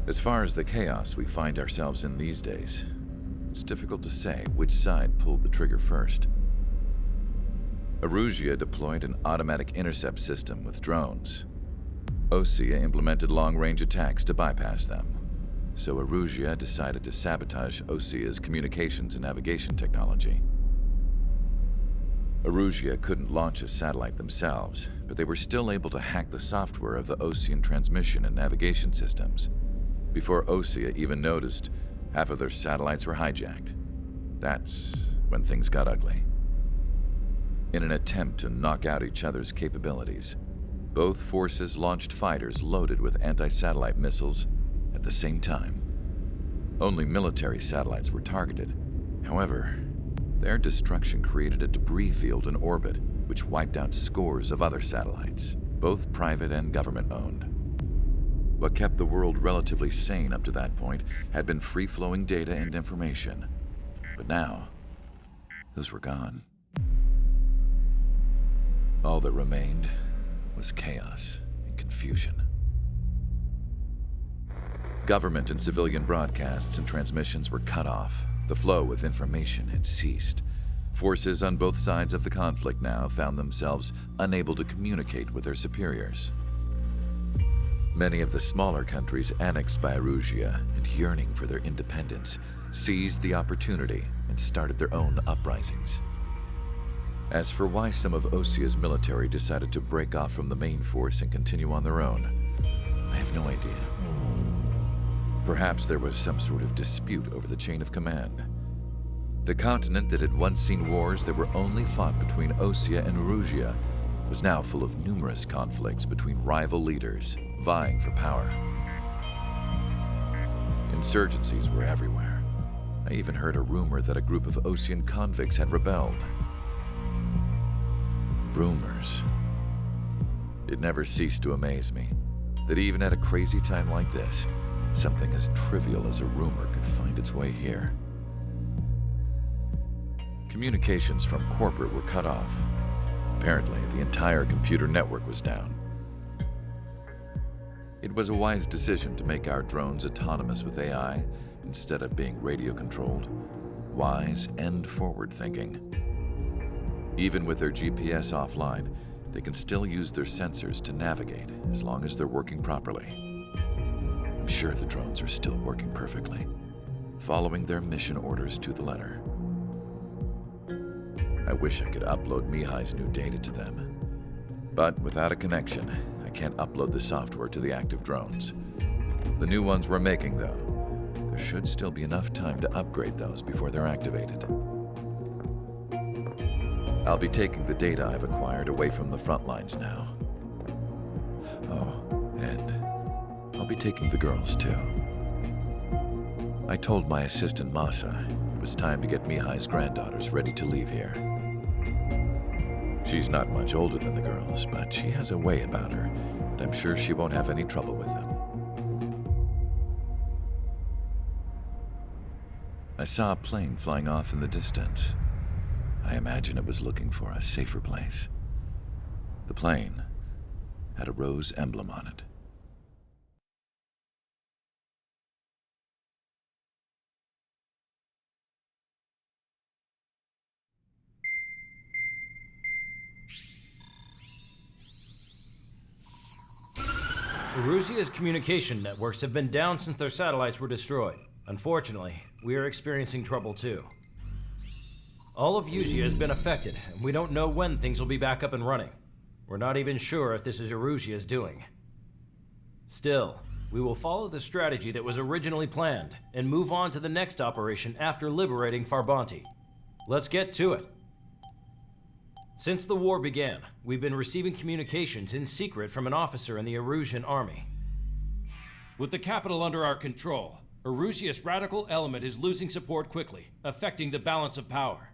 As far as the chaos we find ourselves in these days, it's difficult to say which side pulled the trigger first. Erusean deployed an automatic intercept system with drones. Osea implemented long-range attacks to bypass them, so Erusean decided to sabotage Osea's communications and navigation technology. Erusean couldn't launch a satellite themselves, but they were still able to hack the software of the Osean transmission and navigation systems. Before Osea even noticed, half of their satellites were hijacked. That's when things got ugly. In an attempt to knock out each other's capabilities, both forces launched fighters loaded with anti-satellite missiles at the same time. Only military satellites were targeted. However, their destruction created a debris field in orbit, which wiped out scores of other satellites, both private and government-owned. What kept the world relatively sane up to that point had been free-flowing data and information. But now, those were gone. All that remained was chaos and confusion. Government and civilian broadcasts and transmissions were cut off. The flow of information had ceased. Forces on both sides of the conflict now found themselves unable to communicate with their superiors. Many of the smaller countries annexed by Erusean and yearning for their independence seized the opportunity and started their own uprisings. As for why some of Osea's military decided to break off from the main force and continue on their own, I have no idea. Perhaps there was some sort of dispute over the chain of command. The continent that had once seen wars that were only fought between Osea and Erusean was now full of numerous conflicts between rival leaders vying for power. Insurgencies were everywhere. I even heard a rumor that a group of Osean convicts had rebelled. Rumors. It never ceased to amaze me that even at a crazy time like this, something as trivial as a rumor could find its way here. Communications from corporate were cut off. Apparently, the entire computer network was down. It was a wise decision to make our drones autonomous with AI instead of being radio-controlled. Wise and forward-thinking. Even with their GPS offline, they can still use their sensors to navigate as long as they're working properly. I'm sure the drones are still working perfectly, following their mission orders to the letter. I wish I could upload Mihai's new data to them. But without a connection, I can't upload the software to the active drones. The new ones we're making, though, there should still be enough time to upgrade those before they're activated. I'll be taking the data I've acquired away from the front lines now. Oh, and I'll be taking the girls, too. I told my assistant Masa it was time to get Mihai's granddaughters ready to leave here. She's not much older than the girls, but she has a way about her, and I'm sure she won't have any trouble with them. I saw a plane flying off in the distance. I imagine it was looking for a safer place. The plane had a rose emblem on it. Erusean's communication networks have been down since their satellites were destroyed. Unfortunately, we are experiencing trouble too. All of Erusean has been affected, and we don't know when things will be back up and running. We're not even sure if this is Erusean's doing. Still, we will follow the strategy that was originally planned and move on to the next operation after liberating Farbanti. Let's get to it. Since the war began, we've been receiving communications in secret from an officer in the Erusean Army. With the capital under our control, Erusean's radical element is losing support quickly, affecting the balance of power.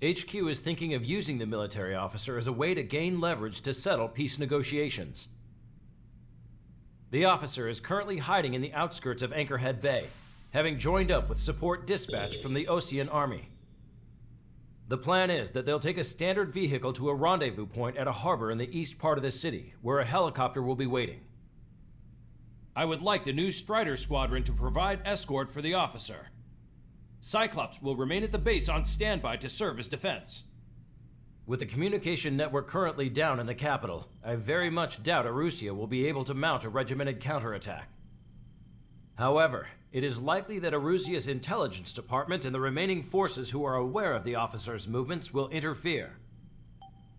HQ is thinking of using the military officer as a way to gain leverage to settle peace negotiations. The officer is currently hiding in the outskirts of Anchorhead Bay, having joined up with support dispatched from the Erusean Army. The plan is that they'll take a standard vehicle to a rendezvous point at a harbor in the east part of the city, where a helicopter will be waiting. I would like the new Strider Squadron to provide escort for the officer. Cyclops will remain at the base on standby to serve as defense. With the communication network currently down in the capital, I very much doubt Erusean will be able to mount a regimented counterattack. However, it is likely that Erusean's intelligence department and the remaining forces who are aware of the officer's movements will interfere.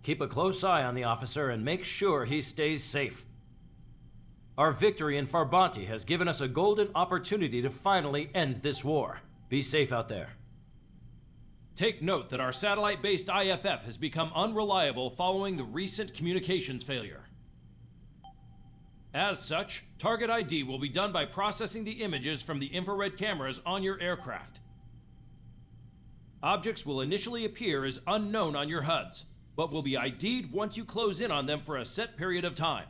Keep a close eye on the officer and make sure he stays safe. Our victory in Farbanti has given us a golden opportunity to finally end this war. Be safe out there. Take note that our satellite-based IFF has become unreliable following the recent communications failure. As such, target ID will be done by processing the images from the infrared cameras on your aircraft. Objects will initially appear as unknown on your HUDs, but will be ID'd once you close in on them for a set period of time.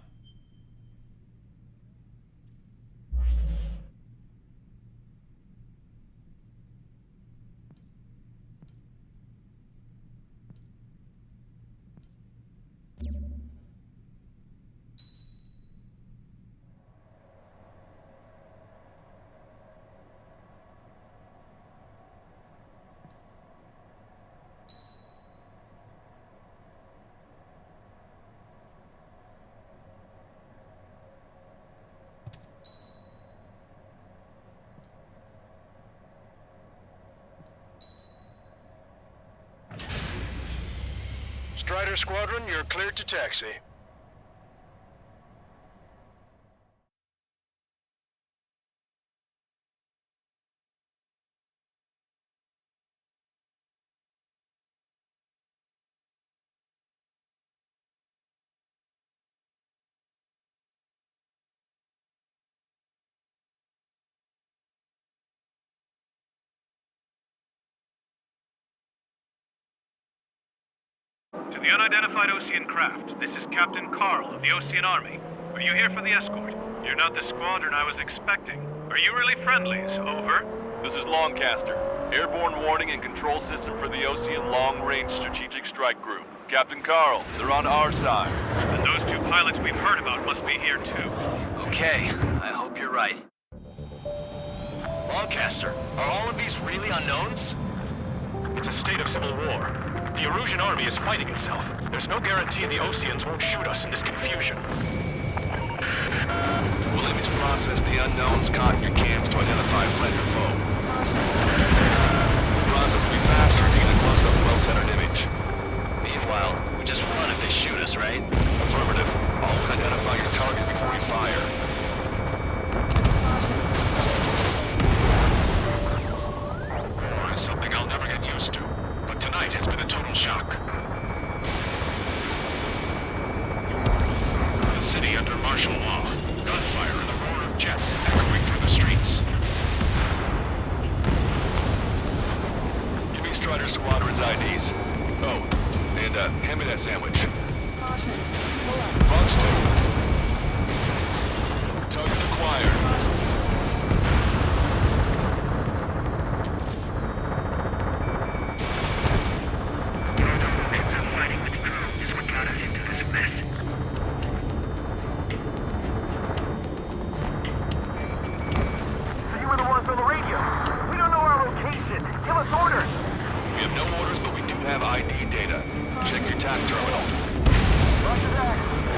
Strider Squadron, you're cleared to taxi. To the unidentified Ocean craft, this is Captain Carl of the Erusean Army. Are you here for the escort? You're not the squadron I was expecting. Are you really friendlies? Over. This is Longcaster. Airborne warning and control system for the Ocean Long-Range Strategic Strike Group. Captain Carl, they're on our side. And those two pilots we've heard about must be here too. Okay, I hope you're right. Longcaster, are all of these really unknowns? It's a state of civil war. The Erusean Army is fighting itself. There's no guarantee the Oceans won't shoot us in this confusion. We'll image process the unknowns caught in your cams to identify friend or foe. The process will be faster if you get a close-up, well-centered image. Meanwhile, we just run if they shoot us, right? Affirmative. Always identify your target before you fire. War is something I'll never get used to, but tonight has been a total shock. The city under martial law, gunfire and the roar of jets echoing through the streets. Give me Strider Squadron's IDs. Oh, and hand me that sandwich. Fox 2. Target acquired. Check your TAC terminal.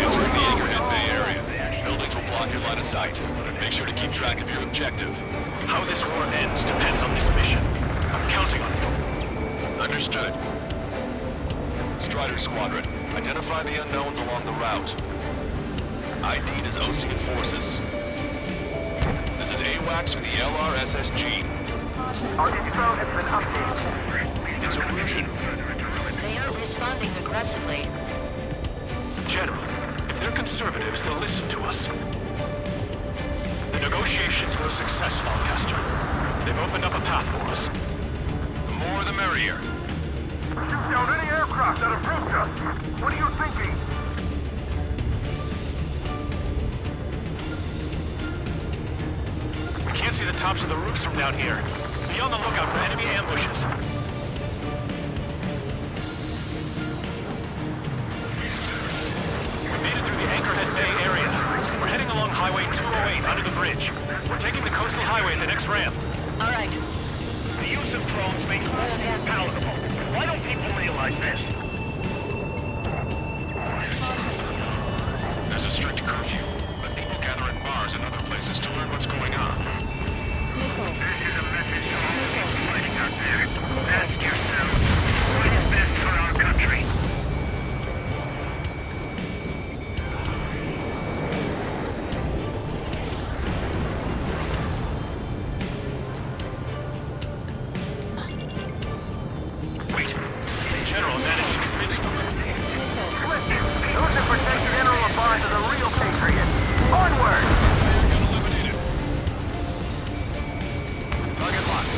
Entering the Anchorhead Bay area. Buildings will block your line of sight. Make sure to keep track of your objective. How this war ends depends on this mission. I'm counting on you. Understood. Strider Squadron, identify the unknowns along the route. ID'd as Ocean forces. This is AWACS for the LRSSG. Our info has been updated. It's Erusean. They are responding aggressively. General, if they're conservatives, they'll listen to us. The negotiations were a success, Longcaster. They've opened up a path for us. The more the merrier. Shoot down any aircraft that approach us. What are you thinking? We can't see the tops of the roofs from down here. Be on the lookout for enemy ambushes. We made it through the Anchorhead Bay area. We're heading along Highway 208 under the bridge. bridge. We're taking the coastal highway at the next ramp. All right. The use of drones makes war more palatable. Why don't people realize this? There's a strict curfew, but people gather in bars and other places to learn what's going on. This is a message to all the people fighting out there. Ask yourselves, what is best for our country? Wait, the General managed to convince them. Listen, those that protect General Labarge are the real patriots. Onward! Target locked.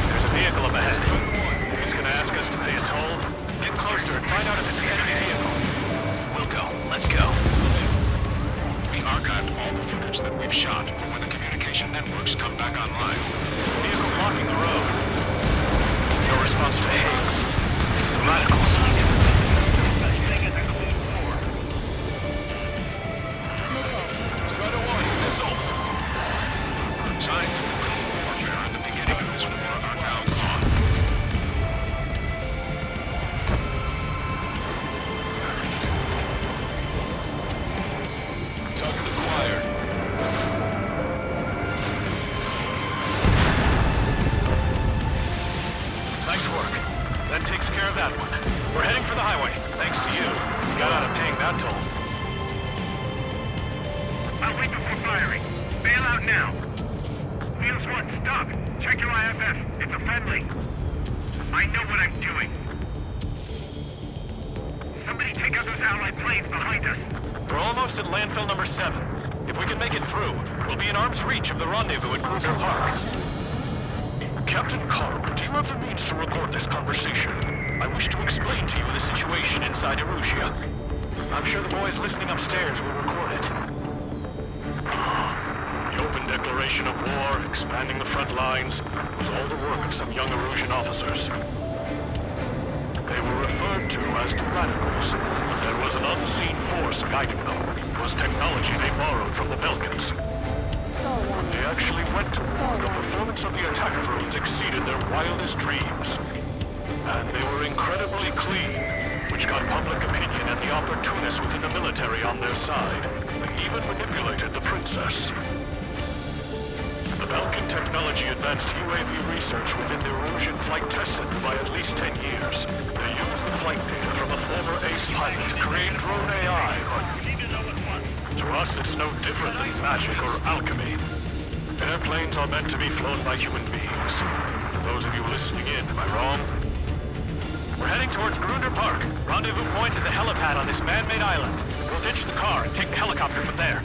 There's a vehicle up ahead. It's gonna ask us to pay a toll. Get closer and find out if it's an enemy vehicle. We'll go. Let's go. We archived all the footage that we've shot for when the communication networks come back online. Vehicle blocking the road. No response to Higgs. It's the radicals. Such thing as a closed door. Strider 1, missile! Signs of the Cold Warfare at the beginning of this war are now gone. Target acquired. Nice work. That takes care of that one. We're heading for the highway. Thanks to you. We got out of paying that toll. I'll wait before firing. Bail out now. Wheels 1, stop. Check your IFF. It's a friendly. I know what I'm doing. Somebody take out those allied planes behind us. We're almost at landfill number 7. If we can make it through, we'll be in arm's reach of the rendezvous at Kruger Park. Captain Carl, do you have the means to record this conversation? I wish to explain to you the situation inside Erusia. I'm sure the boys listening upstairs will record it. The open declaration of war, expanding the front lines, was all the work of some young Erusian officers. They were referred to as the radicals, but there was an unseen force guiding them. It was technology they borrowed from the Belkans. They actually went to war. The performance of the attack drones exceeded their wildest dreams. And they were incredibly clean, which got public opinion and the opportunists within the military on their side. They even manipulated the princess. The Belkan technology advanced UAV research within the Erusian flight test center by at least 10 years. They used the flight data from a former ace pilot to create drone AI, but to us it's no different than magic or alchemy. Airplanes are meant to be flown by human beings. For those of you listening in, am I wrong? We're heading towards Gruner Park. Rendezvous point is the helipad on this man-made island. We'll ditch the car and take the helicopter from there.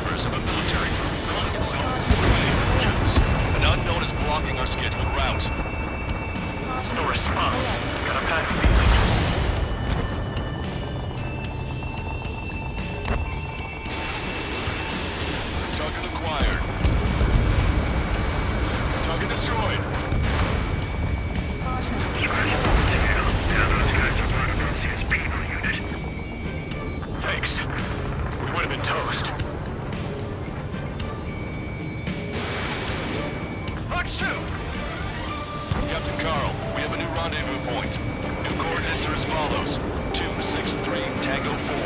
Members of a military group calling itself the Erusians. An unknown is blocking our scheduled route. No response. Got a bad feeling. Target acquired. Target destroyed. Thanks. We would have been toast. Fox 2! Captain Carl, we have a new rendezvous point. New coordinates are as follows. 263 Tango 4,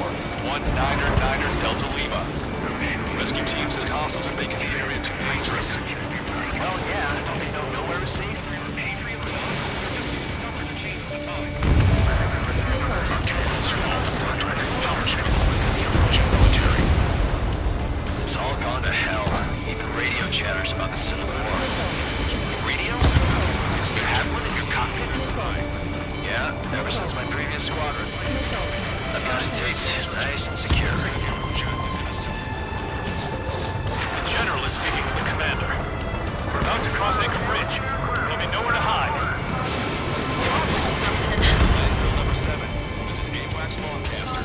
1999 Delta Lima. Rescue team says hostiles are making the area too dangerous. Well, yeah. Don't they know nowhere is safe? It's all gone to hell. Even radio chatters about the Civil War. Radio? You had one in your cockpit? Yeah, ever since my previous squadron. I've got it taped nice and secure. The General is speaking with the commander. We're about to cross Anchor Bridge. There'll be nowhere to hide. Landfill number 7. This is AWACS Longcaster.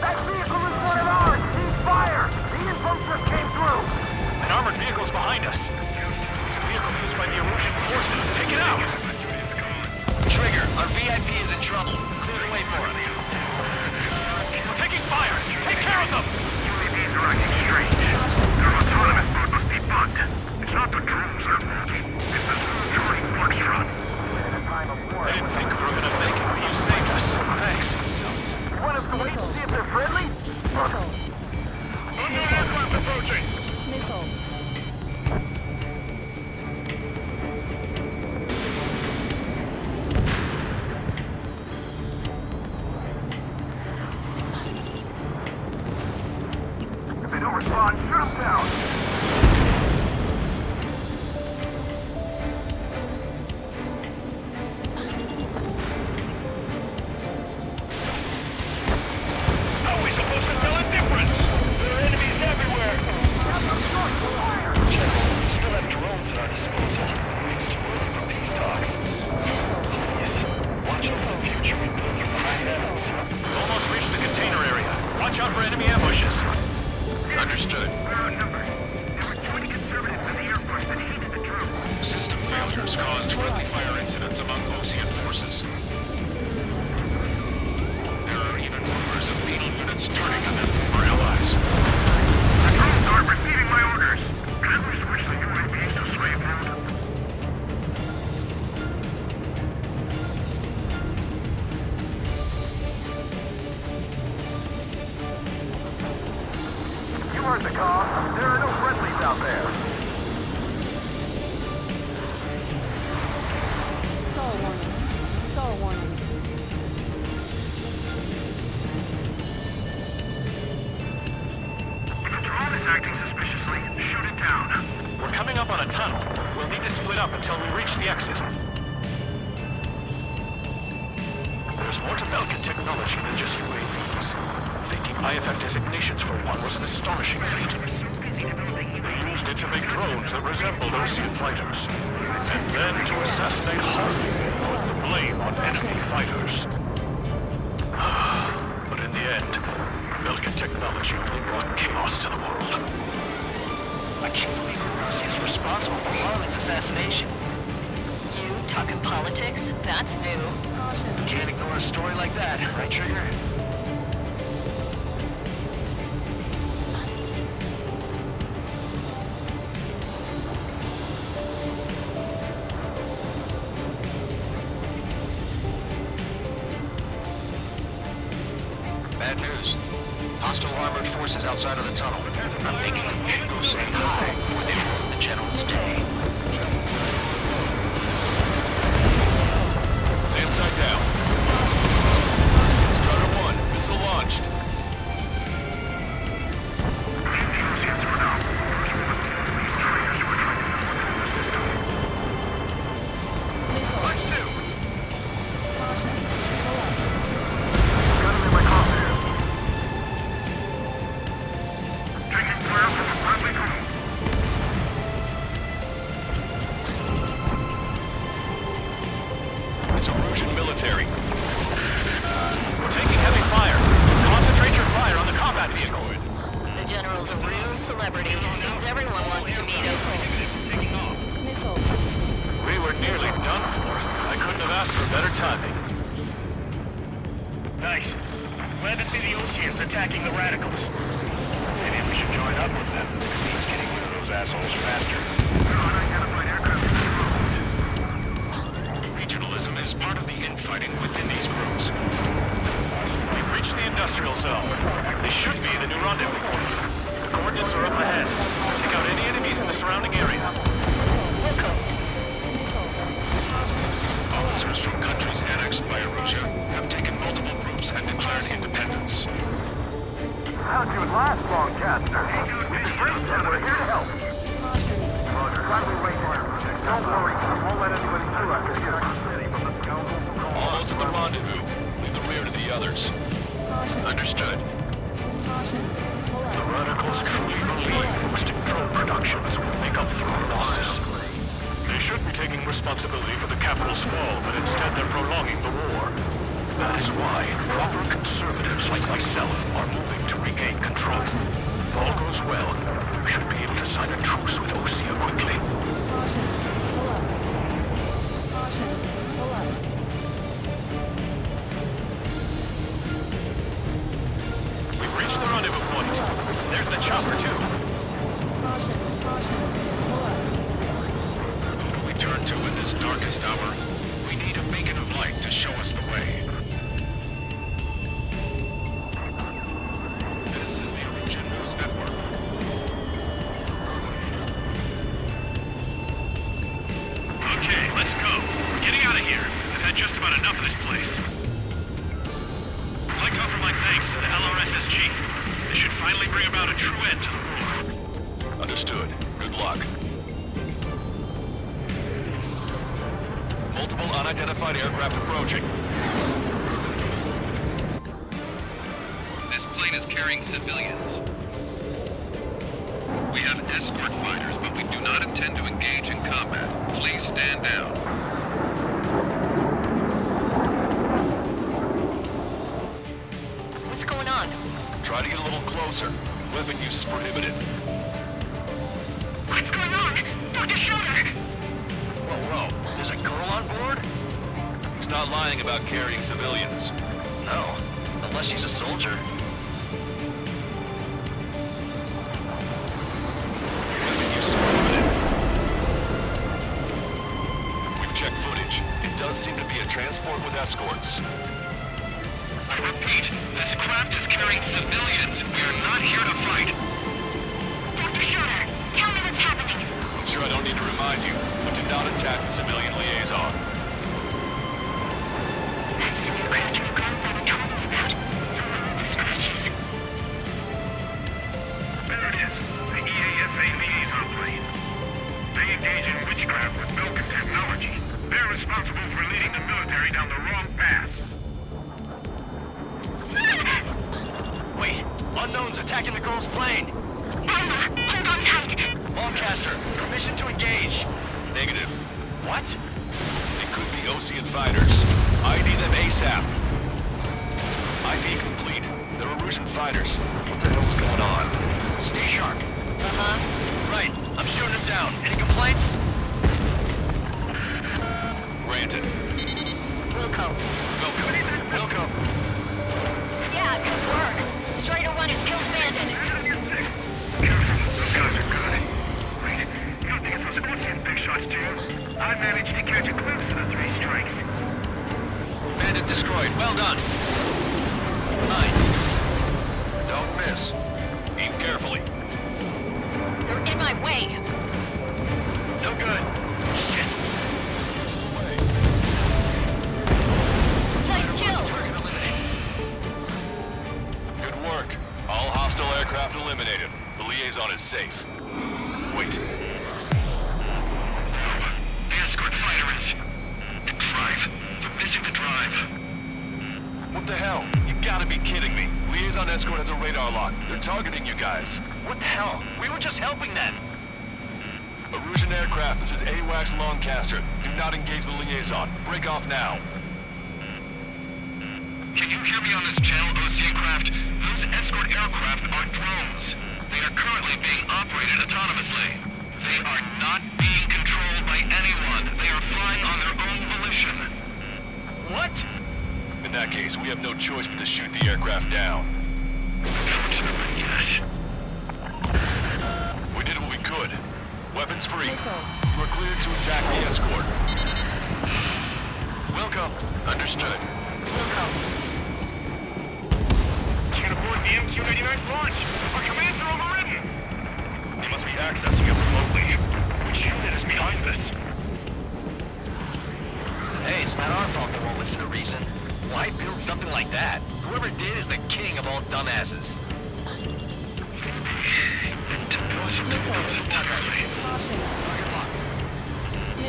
That vehicle is one of ours! Cease fire! The Our VIP is in trouble. Clear the way for him. We're taking fire! Take care of them! UAVs are acting strange. Their autonomous mode must be bugged. It's not the drones that are faulty. It's the Charlie Foxtrot. I didn't think we were gonna make it, but you saved us. Thanks. You want us to wait and see if they're friendly? Unknown aircraft approaching! If they don't respond, shoot them down! How are we supposed to tell a difference? There are enemies everywhere! General, we still have drones at our disposal. It's too early for peace talks. Please, watch out for the future we build from behind heavens. Almost reached the container area. Watch out for enemy ambushes. Understood. We're outnumbered. There were too many conservatives in the Air Force that hated the drones. System failures caused friendly fire incidents among Ocean forces. There are even rumors of penal units turning on their former allies. The drones aren't receiving my orders. Can we switch the UAVs to slave mode? You heard the call. There are no friendlies out there. Stall warning. If a drone is acting suspiciously, shoot it down. We're coming up on a tunnel. We'll need to split up until we reach the exit. There's more to Belkin technology than just UAVs. Thinking IFF designations for one was an astonishing feat. They used it to make drones that resembled Ocean fighters. And then to assassinate Harvey and put the blame on enemy fighters. But in the end, Belkin technology only brought chaos to the world. I can't believe Erusean is responsible for Harlan's assassination. You talking politics? That's new. Can't ignore a story like that, right, Trigger? Bad news. Hostile armored forces outside of the tunnel. I'm thinking we should go say hi before they ruin the General's day. Sam side down. Strider 1, missile launched. Punch 2. Taking fire from a friendly drone. It's Erusean military. We're taking heavy fire. Concentrate your fire on the combat vehicle. The General's a real celebrity. Seems everyone wants to meet him. We were nearly done for. I couldn't have asked for better timing. Nice. Glad to see the Oceans attacking the radicals. Maybe we should join up with them. It means getting rid of those assholes faster. Regionalism is part of the infighting within these groups. We've reached the industrial zone. This should be the new rendezvous point. The coordinates are up ahead. Take out any enemies in the surrounding area. Officers from countries annexed by Erusean have taken multiple groups and declared independence. How'd you last, Longcaster? We're here to help. Don't worry, I won't let anybody through after you get city from the scoundrels. Almost at the rendezvous. Leave the rear to the others. Understood. The radicals truly believe boosting drone productions will make up for our losses. They should be taking responsibility for the capital's fall, but instead they're prolonging the war. That is why proper conservatives like myself are moving to regain control. If all goes well, we should be able to sign a truce with Osea quickly. bring about a true end to the war. Understood. Good luck. Multiple unidentified aircraft approaching. This plane is carrying civilians. We have escort fighters, but we do not intend to engage in combat. Please stand down. What's going on? Try to get a little closer. Weapon use is prohibited. What's going on? Dr. Schroeder! Whoa, there's a girl on board? He's not lying about carrying civilians. No, unless she's a soldier. Weapon use is prohibited. We've checked footage. It does seem to be a transport with escorts. I repeat, this craft is carrying civilians. We are not here to fight. Dr. Schroeder, tell me what's happening. I'm sure I don't need to remind you, but do not attack the civilian liaison. That's the new craft your grandfather told me about. The scratches. There it is, the EASA liaison plane. They engage in witchcraft with Belkin technology. They're responsible for leading the military down the wrong path. Wait, unknown's attacking the girl's plane. Alma, hold on tight. Lancaster, permission to engage. Negative. What? They could be Osean fighters. ID them ASAP. ID complete. They're Erusean fighters. What the hell's going on? Stay sharp. Uh-huh. Right, I'm shooting him down. Any complaints? Granted. Wilco. Wilco. Yeah, good work. Strider 1 is killed bandit. Those guys are good. Wait, you don't think it was Osean big shots, do you? I managed to catch a glimpse of the 3 strikes. Bandit destroyed. Well done. 9. Don't miss. Aim carefully. They're in my way. No good. Shit. Nice kill. Good work. All hostile aircraft eliminated. The liaison is safe. Wait. The escort fighter is... The drive. They're missing the drive. What the hell? You gotta be kidding me. Liaison escort has a radar lock. They're targeting you guys. What the hell? We were just helping them. Erusean aircraft, this is AWACS Lancaster. Do not engage the liaison. Break off now. Can you hear me on this channel, Osean craft? Those escort aircraft are drones. They are currently being operated autonomously. They are not being controlled by anyone. They are flying on their own volition. What? In that case, we have no choice but to shoot the aircraft down. Unfortunately, yes. We did what we could. Weapons free. You are cleared to attack the escort. Wilco. Understood. Wilco. Get aboard the MQ-99's launch. Our commands are overridden. They must be accessing it remotely. Which unit is behind this? Hey, it's not our fault they won't listen to reason. Why build something like that? Whoever did is the king of all dumbasses.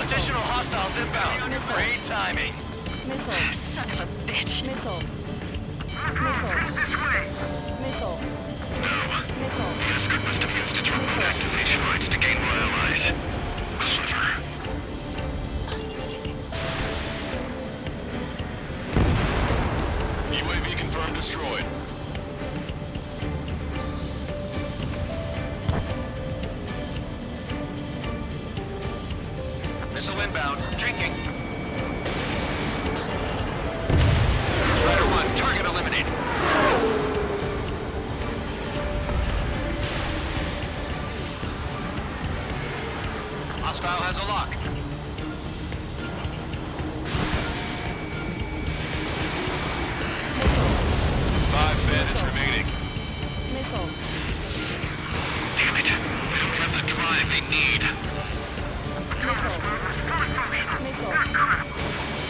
Additional hostiles inbound. Great timing. Missile. Son of a bitch. Missile. This way. Missile. No. Missile. The escort must have used its remote activation rights to gain more allies. Clever. UAV confirmed destroyed. Missile inbound. Drinking. Rider 1, target eliminated. Hostile has a lock. Bandits remaining. Missile. Damn it. We don't have the drive they need. Missile.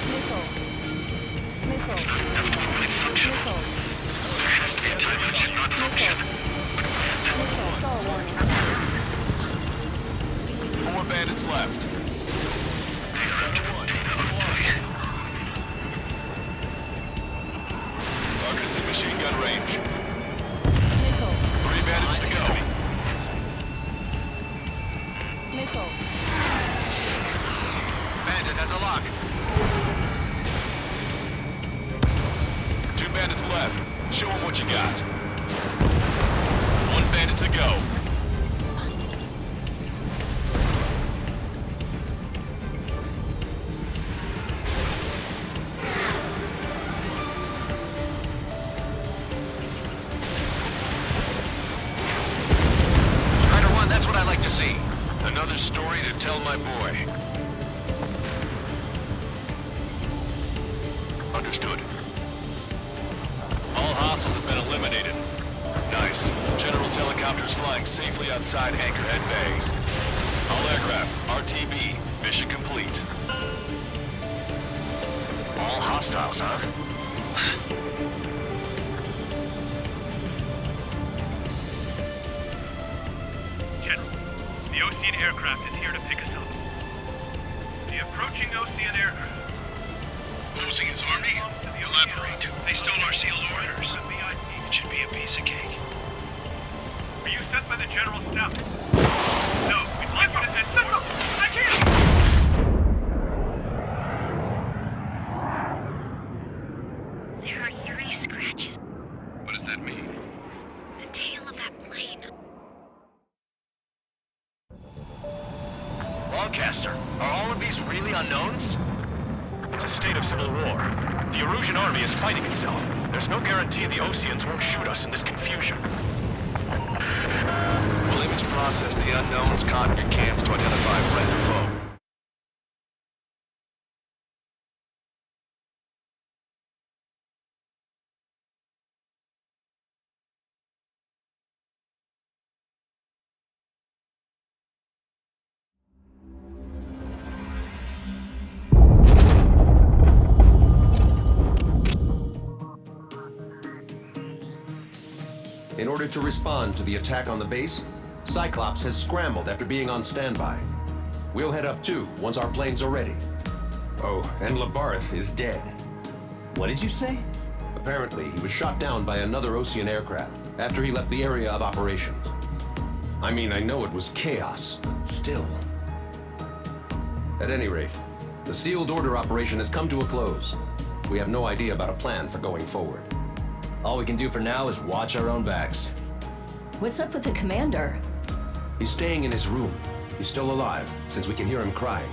Missile. Missile. It's not enough to fully function. Missile. There has to be a time when it should not function. bandits left. Strider 1 is launched. Target is in machine gun range. Missile. 3 bandits to go. Missile. Bandit has a lock. 2 bandits left. Show them what you got. 1 bandit to go. Strider 1, that's what I like to see. Another story to tell my boy. Understood. All hostiles have been eliminated. Nice. General's helicopter is flying safely outside Anchorhead Bay. All aircraft, RTB, mission complete. All hostiles, huh? General, the Ocean aircraft is here to pick us up. The approaching Ocean aircraft. Ocean's Army? Elaborate. They stole our sealed orders. It should be a piece of cake. Were you sent by the General's staff? No, we'd like you to send someone. I can't! There are 3 scratches. What does that mean? The tail of that plane. Broadcaster, are all of these really unknowns? It's a state of civil war. The Erusean Army is fighting itself. There's no guarantee the Oceans won't shoot us in this confusion. We'll image process the unknowns caught in your cams to identify friend or foe. In order to respond to the attack on the base, Cyclops has scrambled after being on standby. We'll head up too, once our planes are ready. Oh, and Labarth is dead. What did you say? Apparently, he was shot down by another Ocean aircraft after he left the area of operations. I mean, I know it was chaos, but still. At any rate, the sealed order operation has come to a close. We have no idea about a plan for going forward. All we can do for now is watch our own backs. What's up with the commander? He's staying in his room. He's still alive, since we can hear him crying.